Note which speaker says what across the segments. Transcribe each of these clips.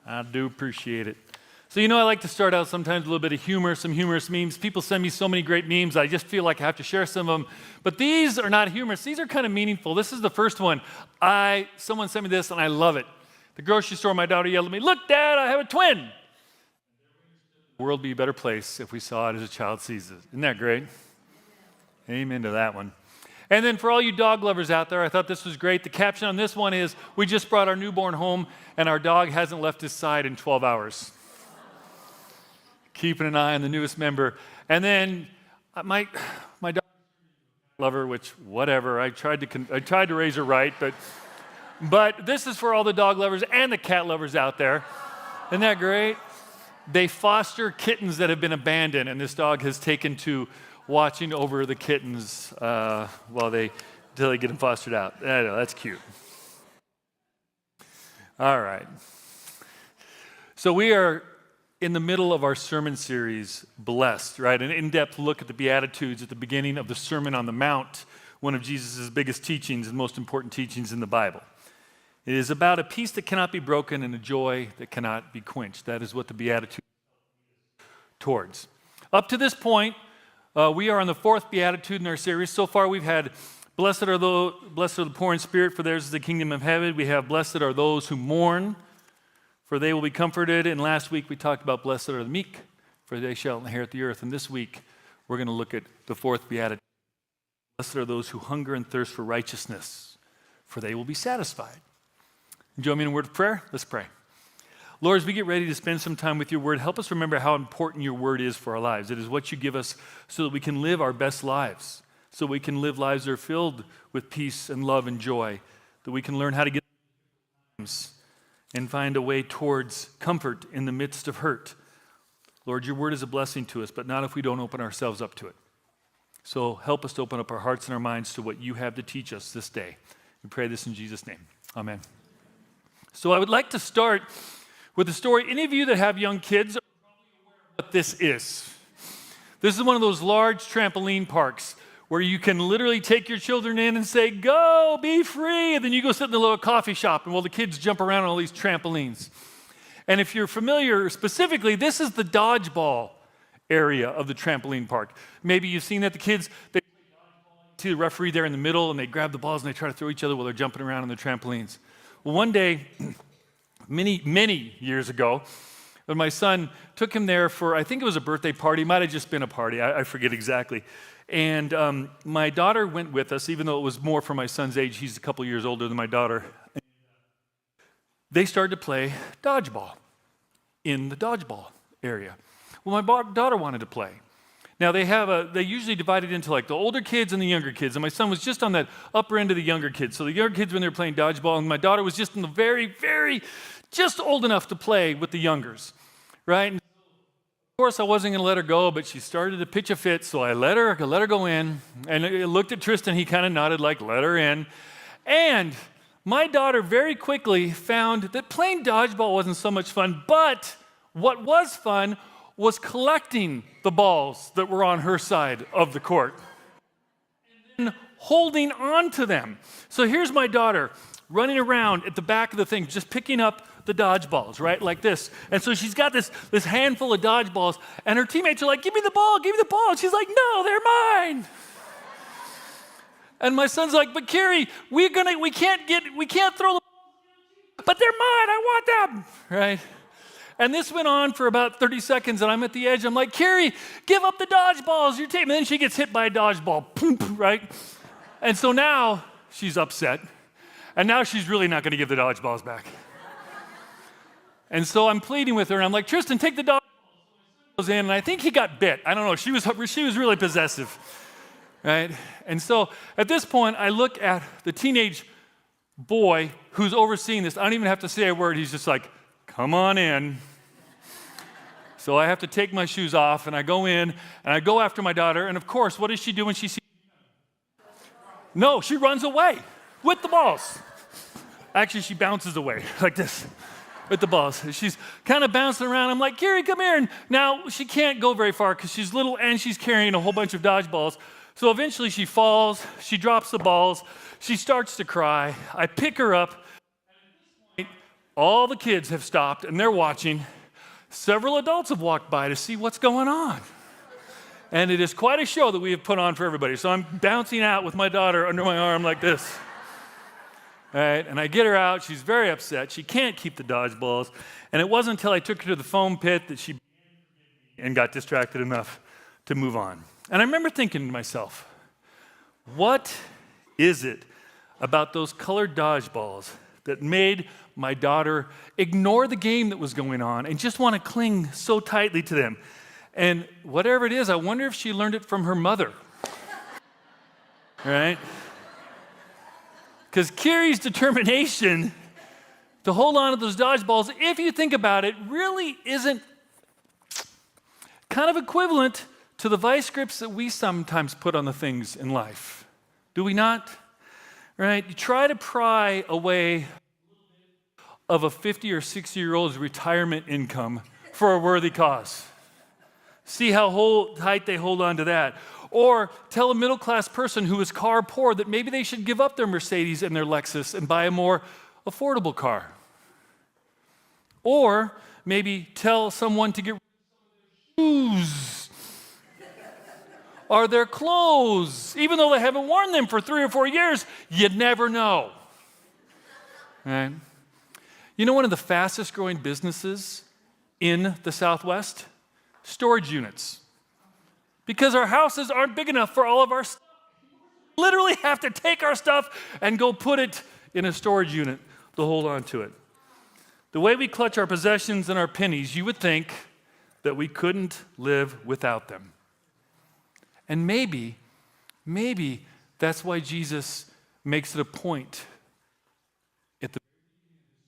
Speaker 1: I do appreciate it. So, I like to start out sometimes with a little bit of humor, some humorous memes. People send me so many great memes, I just feel like I have to share some of them. But these are not humorous. These are kind of meaningful. This is the first one. Someone sent me this, and I love it. The grocery store, my daughter yelled at me, "Look, Dad, I have a twin." The world would be a better place if we saw it as a child sees it. Isn't that great? Amen to that one. And then for all you dog lovers out there, I thought this was great. The caption on this one is, "We just brought our newborn home, and our dog hasn't left his side in 12 hours. Keeping an eye on the newest member. And then my dog lover, which whatever, I tried to raise her right, but this is for all the dog lovers and the cat lovers out there. Isn't that great? They foster kittens that have been abandoned, and this dog has taken to watching over the kittens until they get them fostered out. I know, that's cute. All right. So we are in the middle of our sermon series, Blessed, right? An in-depth look at the Beatitudes at the beginning of the Sermon on the Mount, one of Jesus' biggest teachings and most important teachings in the Bible. It is about a peace that cannot be broken and a joy that cannot be quenched. That is what the Beatitude is towards. Up to this point, we are on the fourth Beatitude in our series. So far, we've had, blessed are the poor in spirit, for theirs is the kingdom of heaven. We have, blessed are those who mourn, for they will be comforted. And last week we talked about blessed are the meek, for they shall inherit the earth. And this week we're going to look at the fourth beatitude. Blessed are those who hunger and thirst for righteousness, for they will be satisfied. Join me in a word of prayer. Let's pray. Lord, as we get ready to spend some time with your word, help us remember how important your word is for our lives. It is what you give us so that we can live our best lives, so we can live lives that are filled with peace and love and joy, that we can learn how to get and find a way towards comfort in the midst of hurt. Lord, your word is a blessing to us, but not if we don't open ourselves up to it. So help us to open up our hearts and our minds to what you have to teach us this day. We pray this in Jesus' name. Amen. So I would like to start with a story. Any of you that have young kids are probably aware of what this is. This is one of those large trampoline parks where you can literally take your children in and say, "Go, be free," and then you go sit in the little coffee shop, and the kids jump around on all these trampolines. And if you're familiar, specifically, this is the dodgeball area of the trampoline park. Maybe you've seen that the kids, they see the referee there in the middle, and they grab the balls and they try to throw each other while they're jumping around on the trampolines. Well, one day, many years ago, when my son took him there for, I think it was a birthday party, might have just been a party, I forget exactly. And my daughter went with us, even though it was more for my son's age. He's a couple years older than my daughter. They started to play dodgeball in the dodgeball area. Well, my daughter wanted to play. Now, they usually divide it into like the older kids and the younger kids. And my son was just on that upper end of the younger kids. So the younger kids when they were playing dodgeball, and my daughter was just in the very, just old enough to play with the youngers, right? And of course, I wasn't going to let her go, but she started to pitch a fit, so I let her go in. And I looked at Tristan, he kind of nodded like, "Let her in." And my daughter very quickly found that playing dodgeball wasn't so much fun, but what was fun was collecting the balls that were on her side of the court and then holding on to them. So here's my daughter running around at the back of the thing, just picking up the dodgeballs, right, like this. And so she's got this handful of dodgeballs, and her teammates are like, "Give me the ball, give me the ball." And she's like, "No, they're mine." And my son's like, "But Carrie, we can't throw the ball, but they're mine, I want them," right? And this went on for about 30 seconds, and I'm at the edge. I'm like, "Carrie, give up the dodgeballs, your team." And then she gets hit by a dodgeball, right? And so now she's upset, and now she's really not going to give the dodgeballs back. And so I'm pleading with her, and I'm like, "Tristan, take the dodgeballs in." And I think he got bit. I don't know. She was really possessive, right? And so at this point, I look at the teenage boy who's overseeing this. I don't even have to say a word. He's just like, "Come on in." So I have to take my shoes off, and I go in, and I go after my daughter. And of course, what does she do when she sees me? No, she runs away with the balls. Actually, she bounces away like this with the balls. She's kind of bouncing around. I'm like, "Carrie, come here." And now she can't go very far because she's little and she's carrying a whole bunch of dodgeballs. So eventually she falls, she drops the balls, she starts to cry. I pick her up. All the kids have stopped and they're watching. Several adults have walked by to see what's going on. And it is quite a show that we have put on for everybody. So I'm bouncing out with my daughter under my arm like this. All right, and I get her out. She's very upset. She can't keep the dodgeballs. And it wasn't until I took her to the foam pit that she and got distracted enough to move on. And I remember thinking to myself, what is it about those colored dodgeballs that made my daughter ignore the game that was going on and just want to cling so tightly to them? And whatever it is, I wonder if she learned it from her mother. Right? Because Carrie's determination to hold on to those dodgeballs, if you think about it, really isn't kind of equivalent to the vice grips that we sometimes put on the things in life. Do we not? Right? You try to pry away of a 50 or 60-year-old's retirement income for a worthy cause. See how tight they hold on to that. Or tell a middle-class person who is car poor that maybe they should give up their Mercedes and their Lexus and buy a more affordable car. Or maybe tell someone to get shoes or their clothes, even though they haven't worn them for 3 or 4 years. You'd never know. Right? You know one of the fastest growing businesses in the Southwest? Storage units. Because our houses aren't big enough for all of our stuff. We literally have to take our stuff and go put it in a storage unit to hold on to it. The way we clutch our possessions and our pennies, you would think that we couldn't live without them. And maybe that's why Jesus makes it a point at the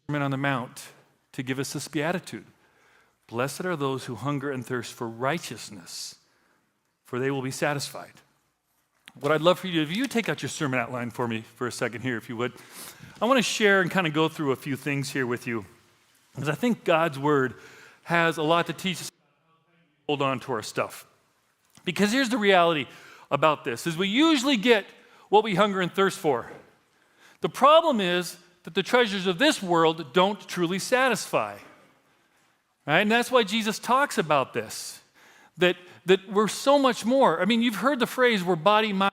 Speaker 1: Sermon on the Mount to give us this beatitude. Blessed are those who hunger and thirst for righteousness, for they will be satisfied. What I'd love for you to do, if you take out your sermon outline for me for a second here, if you would. I want to share and kind of go through a few things here with you, because I think God's word has a lot to teach us. Hold on to our stuff. Because here's the reality about this, is we usually get what we hunger and thirst for. The problem is that the treasures of this world don't truly satisfy. Right? And that's why Jesus talks about this, that we're so much more. I mean, you've heard the phrase, we're body, mind.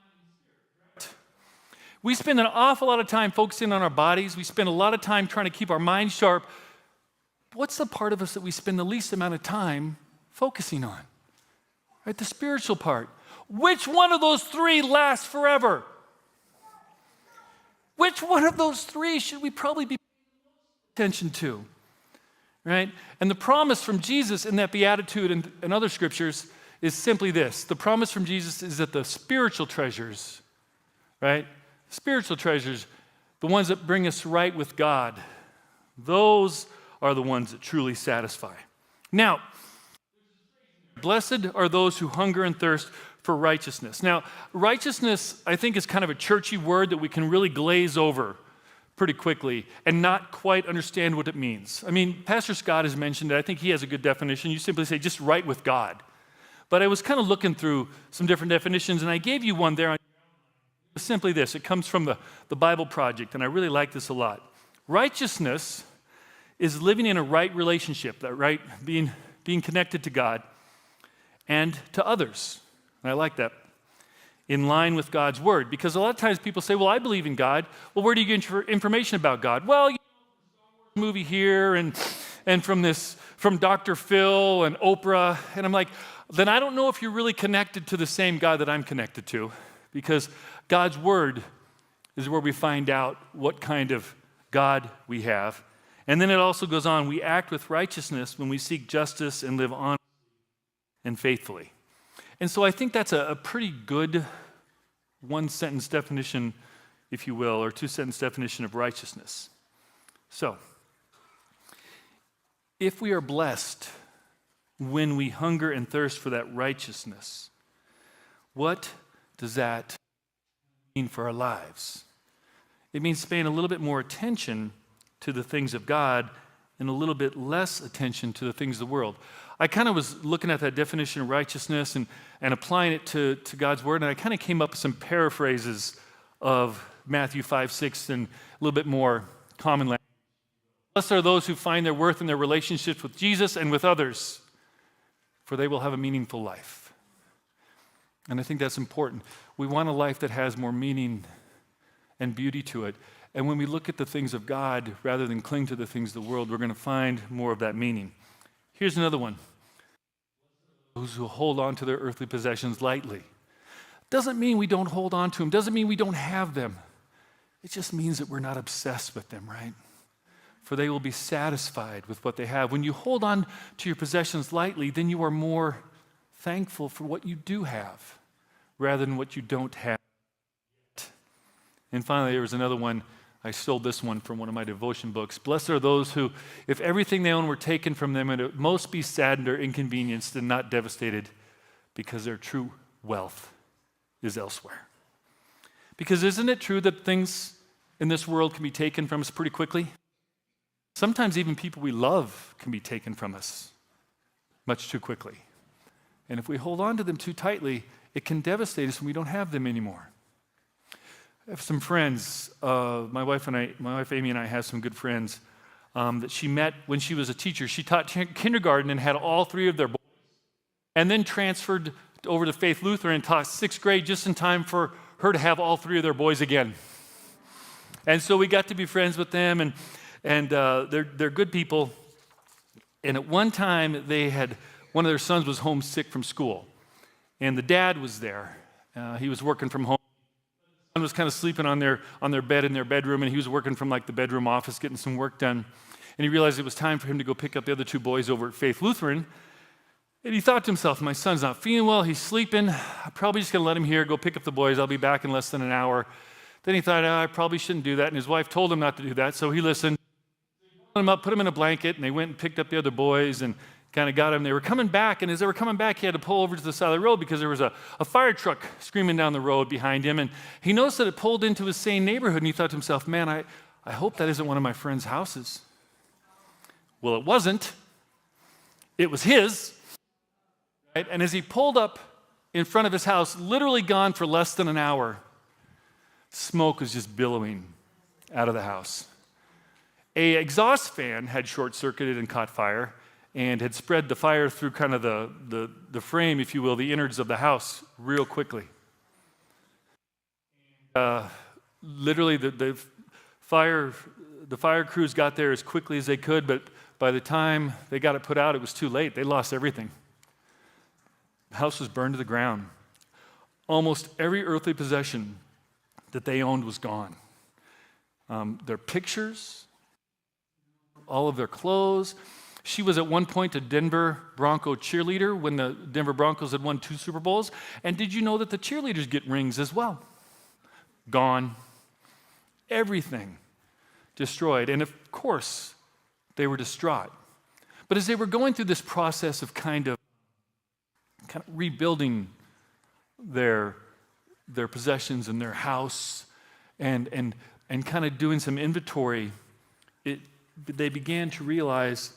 Speaker 1: We spend an awful lot of time focusing on our bodies. We spend a lot of time trying to keep our minds sharp. What's the part of us that we spend the least amount of time focusing on? Right? The spiritual part. Which one of those three lasts forever? Which one of those three should we probably be paying attention to? Right? And the promise from Jesus in that beatitude and other scriptures is simply this. The promise from Jesus is that the spiritual treasures, right? Spiritual treasures, the ones that bring us right with God, those are the ones that truly satisfy. Now, blessed are those who hunger and thirst for righteousness. Now, righteousness, I think, is kind of a churchy word that we can really glaze over pretty quickly and not quite understand what it means. I mean, Pastor Scott has mentioned it. I think he has a good definition. You simply say, just right with God. But I was kind of looking through some different definitions, and I gave you one there. It's simply this. It comes from the Bible Project, and I really like this a lot. Righteousness is living in a right relationship, that right, being connected to God and to others. And I like that. In line with God's word. Because a lot of times people say, well, I believe in God. Well, where do you get your information about God? Well, movie here and from Dr. Phil and Oprah. And I'm like, then I don't know if you're really connected to the same God that I'm connected to. Because God's word is where we find out what kind of God we have. And then it also goes on, we act with righteousness when we seek justice and live honestly and faithfully. And so I think that's a pretty good one-sentence definition, if you will, or two-sentence definition of righteousness. So, if we are blessed when we hunger and thirst for that righteousness, what does that mean for our lives? It means paying a little bit more attention to the things of God and a little bit less attention to the things of the world. I kind of was looking at that definition of righteousness and applying it to God's word, and I kind of came up with some paraphrases of Matthew 5, 6, and a little bit more common language. Blessed are those who find their worth in their relationships with Jesus and with others, for they will have a meaningful life. And I think that's important. We want a life that has more meaning and beauty to it. And when we look at the things of God, rather than cling to the things of the world, we're going to find more of that meaning. Here's another one. Those who hold on to their earthly possessions lightly. Doesn't mean we don't hold on to them. Doesn't mean we don't have them. It just means that we're not obsessed with them, right? For they will be satisfied with what they have. When you hold on to your possessions lightly, then you are more thankful for what you do have rather than what you don't have. And finally, there was another one. I stole this one from one of my devotion books. Blessed are those who, if everything they own were taken from them, would at most be saddened or inconvenienced and not devastated, because their true wealth is elsewhere. Because isn't it true that things in this world can be taken from us pretty quickly? Sometimes even people we love can be taken from us much too quickly. And if we hold on to them too tightly, it can devastate us when we don't have them anymore. I have some friends. My wife Amy and I have some good friends that she met when she was a teacher. She taught kindergarten and had all three of their boys, and then transferred over to Faith Lutheran and taught sixth grade just in time for her to have all three of their boys again. And so we got to be friends with them, and they're good people. And at one time, one of their sons was homesick from school, and the dad was there. He was working from home. The son was kind of sleeping on their bed in their bedroom, and he was working from like the bedroom office, getting some work done. And he realized it was time for him to go pick up the other two boys over at Faith Lutheran. And he thought to himself, my son's not feeling well, he's sleeping. I'm probably just going to let him here, go pick up the boys. I'll be back in less than an hour. Then he thought, I probably shouldn't do that. And his wife told him not to do that, so he listened. Put him up, put him in a blanket, and they went and picked up the other boys and kind of got him. They were coming back, and as they were coming back, he had to pull over to the side of the road because there was a fire truck screaming down the road behind him. And he noticed that it pulled into his same neighborhood, and he thought to himself, man, I hope that isn't one of my friend's houses. Well, it wasn't. It was his. Right? And as he pulled up in front of his house, literally gone for less than an hour, smoke was just billowing out of the house. An exhaust fan had short-circuited and caught fire and had spread the fire through kind of the frame, if you will, the innards of the house real quickly. Literally, the fire crews got there as quickly as they could, but by the time they got it put out, it was too late. They lost everything. The house was burned to the ground. Almost every earthly possession that they owned was gone. Their pictures, all of their clothes. She was at one point a Denver Bronco cheerleader when the Denver Broncos had won 2 Super Bowls. And did you know that the cheerleaders get rings as well? Gone. Everything destroyed. And of course, they were distraught. But as they were going through this process of kind of rebuilding their possessions and their house and kind of doing some inventory, they began to realize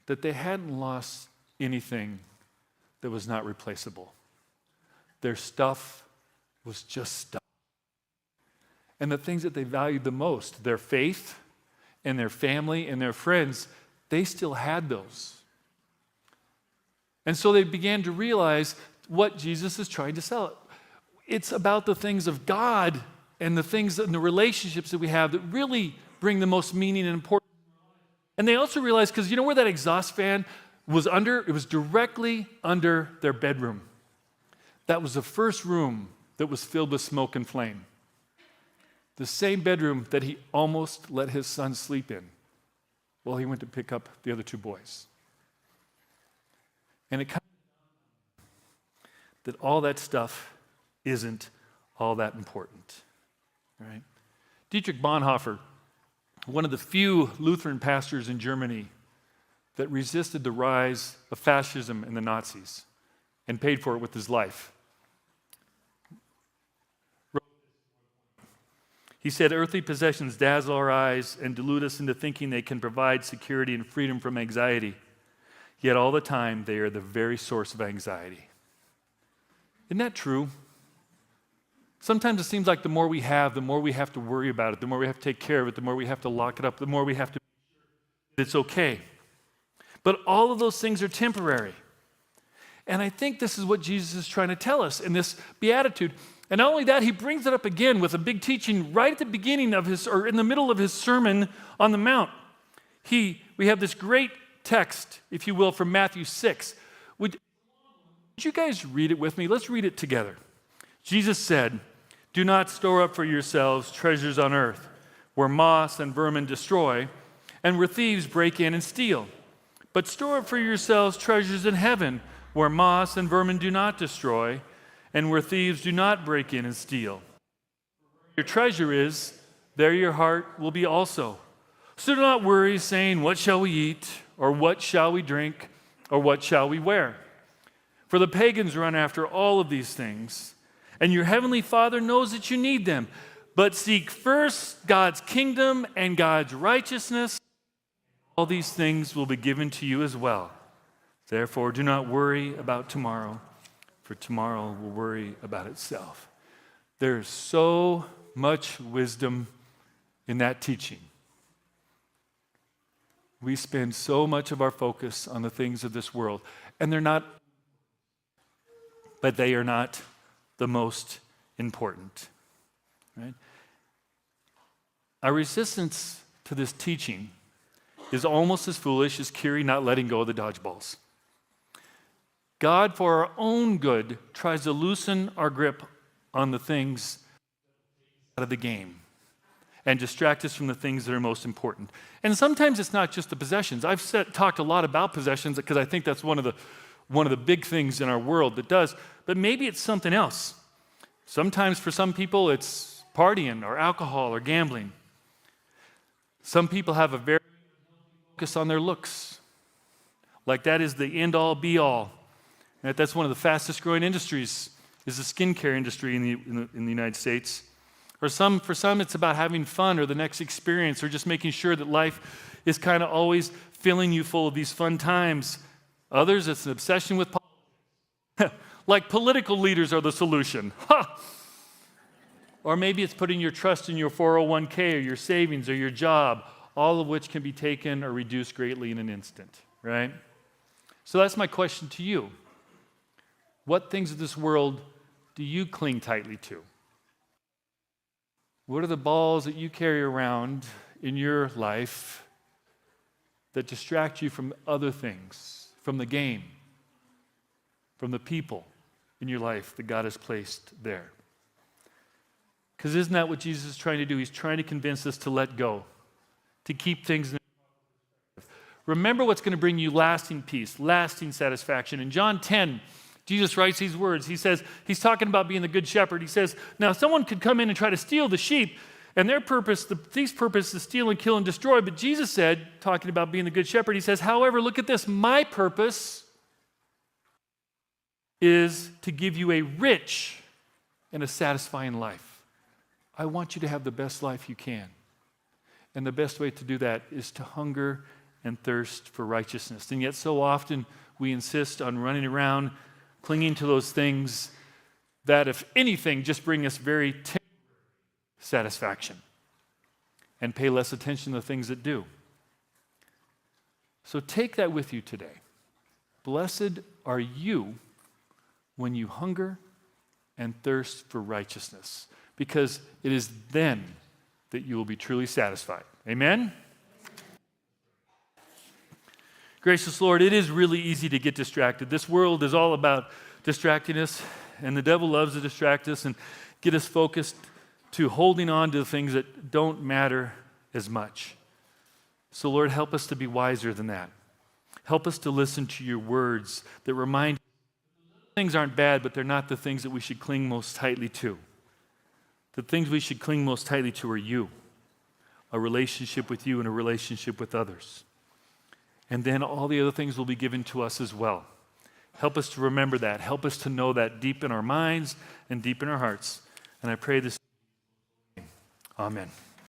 Speaker 1: that they hadn't lost anything that was not replaceable. Their stuff was just stuff. And the things that they valued the most, their faith and their family and their friends, they still had those. And so they began to realize what Jesus is trying to sell. It's about the things of God and the things and the relationships that we have that really bring the most meaning and importance. And they also realized, because you know where that exhaust fan was under? It was directly under their bedroom. That was the first room that was filled with smoke and flame. The same bedroom that he almost let his son sleep in while he went to pick up the other 2 boys. And it kind of that all that stuff isn't all that important, right? Dietrich Bonhoeffer, one of the few Lutheran pastors in Germany that resisted the rise of fascism and the Nazis and paid for it with his life. He said, earthly possessions dazzle our eyes and delude us into thinking they can provide security and freedom from anxiety. Yet all the time, they are the very source of anxiety. Isn't that true? Sometimes it seems like the more we have, the more we have to worry about it, the more we have to take care of it, the more we have to lock it up, the more we have to it's okay. But all of those things are temporary. And I think this is what Jesus is trying to tell us in this beatitude. And not only that, he brings it up again with a big teaching right at the beginning of his, or in the middle of his Sermon on the Mount. We have this great text, if you will, from Matthew 6. Would you guys read it with me? Let's read it together. Jesus said, "Do not store up for yourselves treasures on earth, where moss and vermin destroy, and where thieves break in and steal. But store up for yourselves treasures in heaven, where moss and vermin do not destroy, and where thieves do not break in and steal. Your treasure is, there your heart will be also. So do not worry, saying, 'What shall we eat?' or 'What shall we drink?' or 'What shall we wear?' For the pagans run after all of these things, and your heavenly Father knows that you need them. But seek first God's kingdom and God's righteousness. All these things will be given to you as well. Therefore, do not worry about tomorrow, for tomorrow will worry about itself." There's so much wisdom in that teaching. We spend so much of our focus on the things of this world, and they are not the most important. Right? Our resistance to this teaching is almost as foolish as Kiri not letting go of the dodgeballs. God, for our own good, tries to loosen our grip on the things out of the game and distract us from the things that are most important. And sometimes it's not just the possessions. I've talked a lot about possessions because I think that's one of the big things in our world that does, but maybe it's something else. Sometimes for some people it's partying or alcohol or gambling. Some people have a very focus on their looks. Like that is the end-all, be-all. Right? That's one of the fastest growing industries is the skincare industry in the United States. Or for some, it's about having fun or the next experience or just making sure that life is kind of always filling you full of these fun times. Others, it's an obsession with politics. Like political leaders are the solution. Ha! Or maybe it's putting your trust in your 401k or your savings or your job, all of which can be taken or reduced greatly in an instant, right? So that's my question to you. What things of this world do you cling tightly to? What are the balls that you carry around in your life that distract you from other things, from the game, from the people in your life that God has placed there? Because isn't that what Jesus is trying to do? He's trying to convince us to let go, to keep things in. Remember what's going to bring you lasting peace, lasting satisfaction. In John 10, Jesus writes these words. He says, he's talking about being the good shepherd. He says, now someone could come in and try to steal the sheep, and their purpose, the thief's purpose is to steal and kill and destroy. But Jesus said, talking about being the good shepherd, he says, however, look at this. My purpose is to give you a rich and a satisfying life. I want you to have the best life you can. And the best way to do that is to hunger and thirst for righteousness. And yet so often we insist on running around clinging to those things that, if anything, just bring us very temporary satisfaction and pay less attention to the things that do. So take that with you today. Blessed are you when you hunger and thirst for righteousness, because it is then that you will be truly satisfied. Amen? Gracious Lord, it is really easy to get distracted. This world is all about distracting us, and the devil loves to distract us and get us focused to holding on to the things that don't matter as much. So Lord, help us to be wiser than that. Help us to listen to your words that remind us things aren't bad, but they're not the things that we should cling most tightly to. The things we should cling most tightly to are you, a relationship with you and a relationship with others. And then all the other things will be given to us as well. Help us to remember that. Help us to know that deep in our minds and deep in our hearts. And I pray this. Amen.